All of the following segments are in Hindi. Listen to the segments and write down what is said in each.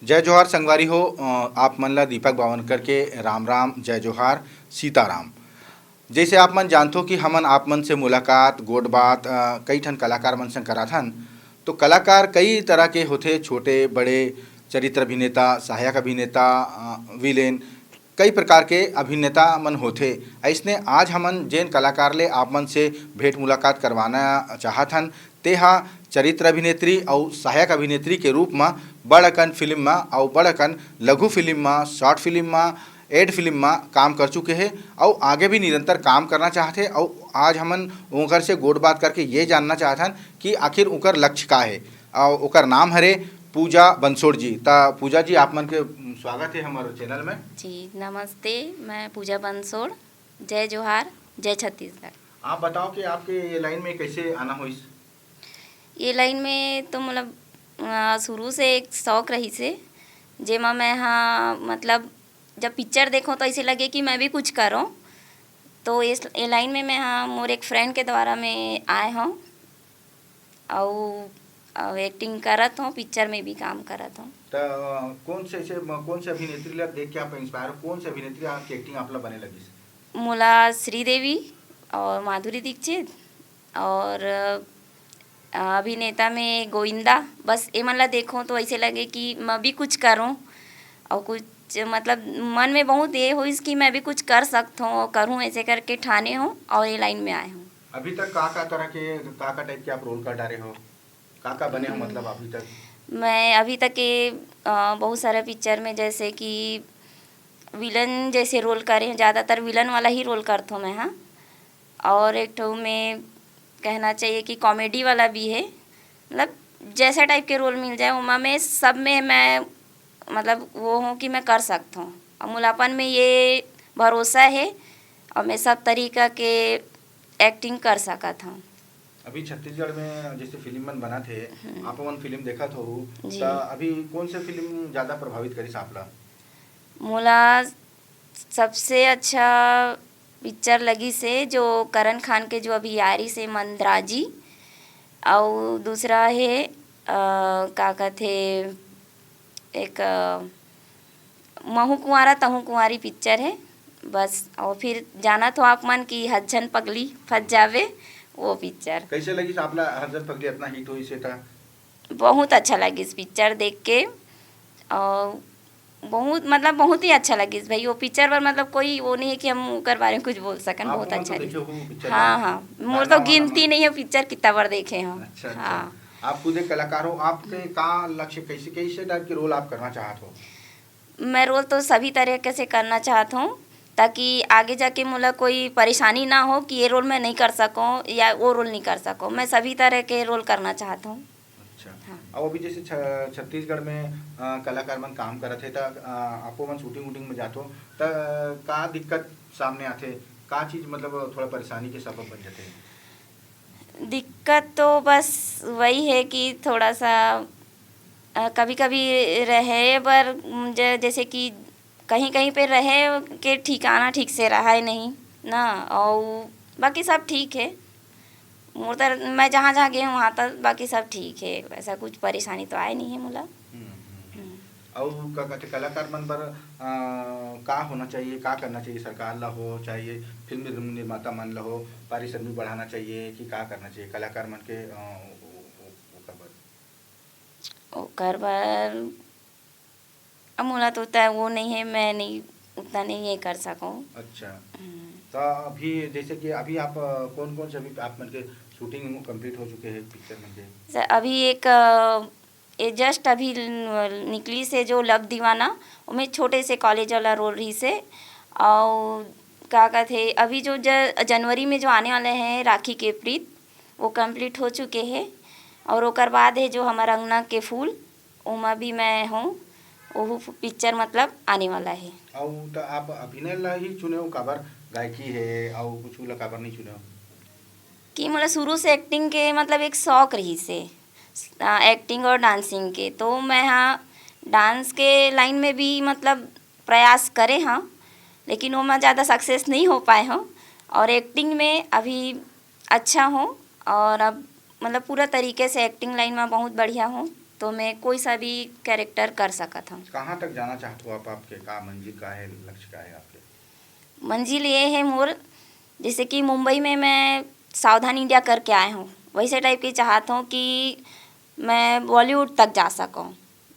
जय जोहार संगवारी हो। आप मन ला दीपक बावनकर के राम राम जय जोहार सीताराम। जैसे आप मन जानथो कि हमन आप मन से मुलाकात गोट बात कई ठन कलाकार मन संग कराथन। तो कलाकार कई तरह के होथे, छोटे बड़े, चरित्र अभिनेता, सहायक अभिनेता, विलेन, कई प्रकार के अभिनेता मन होथे। ऐसने आज हमन जेन कलाकार ले आप मन से भेंट मुलाकात करवाना चाहत हन ते हा चरित्र अभिनेत्री और सहायक अभिनेत्री के रूप में बड़ अकन फिल्म में और बड़ अकन लघु फिल्म में, शॉर्ट फिल्म में, एड फिल्म में काम कर चुके हैं और आगे भी निरंतर काम करना चाहते। और आज हमन उनकर से गोट बात करके ये जानना चाहत हन कि आखिर उनकर लक्ष्य का है। और उनकर नाम हरे पूजा बंसोड़ जी। ता पूजा जी आप मन के स्वागत है हमारे चैनल में। जी नमस्ते, मैं पूजा बंसोड़। जय जोहार, जय छत्तीसगढ़। आप बताओ कि आपके ये लाइन में कैसे आना हुई? ये लाइन में तो मतलब शुरू से एक शौक रही से जेमा मैं हाँ मतलब जब पिक्चर देखो तो ऐसे लगे कि मैं भी कुछ करूँ। तो इस ये लाइन में मैं हाँ मोर एक फ्रेंड के द्वारा मैं आए हूँ और एक्टिंग करत हूँ, पिक्चर में भी काम करत हूँ। तो कौन से अभिनेत्री ला देख के आप इंस्पायर, कौन से अभिनेत्री आपकी एक्टिंग आप ला बने लगी? मोला श्रीदेवी और माधुरी दीक्षित और अभिनेता में गोविंदा, बस ये मन ला देखूँ तो ऐसे लगे कि मैं भी कुछ करूँ और कुछ मतलब मन में बहुत ये हुई कि मैं भी कुछ कर सकता हूँ और करूँ, ऐसे करके ठाने हूँ और ये लाइन में आए हूँ। अभी तक का तरह के का टाइप के आप रोल कर डाले हो, का बने हो मतलब अभी तक? मैं अभी तक के बहुत सारे पिक्चर में जैसे कि विलन जैसे रोल करे हैं, ज़्यादातर विलन वाला ही रोल करता हूँ मैं। हाँ, और एक ठो में कहना चाहिए कि कॉमेडी वाला भी है, मतलब जैसा टाइप के रोल मिल जाए उमा में सब में मैं मतलब वो हूँ कि मैं कर सकता हूँ और मुलापन में ये भरोसा है और मैं सब तरीका के एक्टिंग कर सकता हूँ। अभी छत्तीसगढ़ में जैसे फिल्म मन बना थे, आप मन फिल्म देखा तो जी। अभी कौन से फिल्म ज़्यादा प्रभावित करी आपला? मोला सबसे अच्छा पिक्चर लगी से जो करण खान के जो अभी यारी से मंदराजी, और दूसरा है का कहते एक महू कुंवारा तहू कुंवारी पिक्चर है बस। और फिर जाना तो आप मन की हज्जन पगली फंस जावे, वो पिक्चर कैसे लगी आपला? हजरत पगली इतना हिट हुई से था? बहुत अच्छा लगी इस पिक्चर देख के और बहुत मतलब बहुत ही अच्छा लगी भाई वो पिक्चर पर। मतलब कोई वो नहीं है कि हम उनके बारे में कुछ बोल सकें, बहुत अच्छा है। हाँ हाँ, मोर तो गिनती नहीं है पिक्चर कितना बार देखे हम। अच्छा अच्छा। हाँ, आप खुद एक कलाकार हो, आपके का लक्ष्य, कैसे कैसे टाइप के रोल आप करना चाहते हो? मैं रोल तो सभी तरीके से करना चाहता हूँ ताकि आगे जाके मुझे कोई परेशानी ना हो कि ये रोल मैं नहीं कर सकूँ या वो रोल नहीं कर सकूँ। मैं सभी तरह के रोल करना चाहता हूँ। अच्छा। हाँ। और अभी जैसे छत्तीसगढ़ में कलाकार मन काम करत है, त आपो मन शूटिंग वूटिंग में जातो त का दिक्कत सामने आथे, का चीज़ मतलब थोड़ा परेशानी के सबब बन जाते? दिक्कत तो बस वही है कि थोड़ा सा कभी कभी रहे पर जैसे कि कहीं कहीं पे रहे के ठिकाना ठीक से रहा है नहीं ना, और बाकी सब ठीक है। मोर तो मैं जहाँ जहाँ गई हूँ वहाँ तक बाकी सब ठीक है, ऐसा कुछ परेशानी तो आए नहीं है मुला। और का कहते कलाकार मन पर का होना चाहिए, का करना चाहिए? सरकार ला हो चाहे फिल्म निर्माता मन ला हो, पारिश्रमिक भी बढ़ाना चाहिए कि का करना चाहिए कलाकार मन के ओकर बर अब मोला तो उतना वो नहीं है, मैं नहीं उतना नहीं ये कर सकूँ। अच्छा। तो अभी जैसे कि अभी आप कौन कौन से अभी आप मन के शूटिंग कंप्लीट हो चुके हैं पिक्चर मन के? अभी एक ये जस्ट अभी निकली से जो लब दीवाना, उसमें छोटे से कॉलेज वाला रोल रही से। और क्या कहते अभी जो जनवरी में जो आने वाले हैं राखी के प्रीत, वो कंप्लीट हो चुके हैं। और ओकर बाद है जो हमारा अंगना के फूल, उमा भी मैं हूँ, वो पिक्चर मतलब आने वाला है। और तो आप अभिनय ला ही चुने हो काबर, गायकी है और कुछ ला काबर नहीं चुने हो? कि मतलब शुरू से एक्टिंग के मतलब एक शौक रही से एक्टिंग और डांसिंग के, तो मैं हाँ डांस के लाइन में भी मतलब प्रयास करे हाँ, लेकिन वो मैं ज़्यादा सक्सेस नहीं हो पाए हूँ। और एक्टिंग में अभी अच्छा हूँ और अब मतलब पूरा तरीके से एक्टिंग लाइन में बहुत बढ़िया हूँ। तो मैं कोई सा भी कैरेक्टर कर सकत हूँ। कहाँ तक जाना चाहते हो आप? आपके का मंजिल का है, लक्ष्य का है आपके? मंजिल ये है मोर, जैसे कि मुंबई में मैं सावधान इंडिया करके आए हूँ, वैसे टाइप की चाहता हूँ कि मैं बॉलीवुड तक जा सकूँ।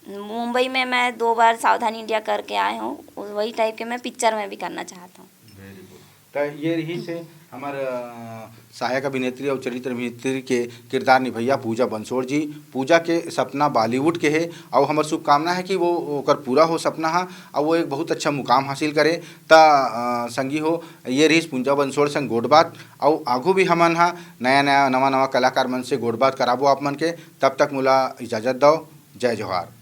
मुंबई में मैं 2 बार सावधान इंडिया करके आए हूँ, वही टाइप के मैं पिक्चर में भी करना चाहता हूँ। Very good. तो ये रही से हमार सहायक अभिनेत्री और चरित्र अभिनेत्री के किरदार निभैया पूजा बंसोड़ जी। पूजा के सपना बॉलीवुड के है और हमार शुभकामना है कि वो ओकर पूरा हो सपना हा और वो एक बहुत अच्छा मुकाम हासिल करे। ता संगी हो, ये रही पूजा बंसोड़ संग गोटबात और आगू भी हमन हा नया नया नवा नवा कलाकार मन से गोटबात कराबो आप मन के। तब तक मोला इजाज़त दो। जय जोहार।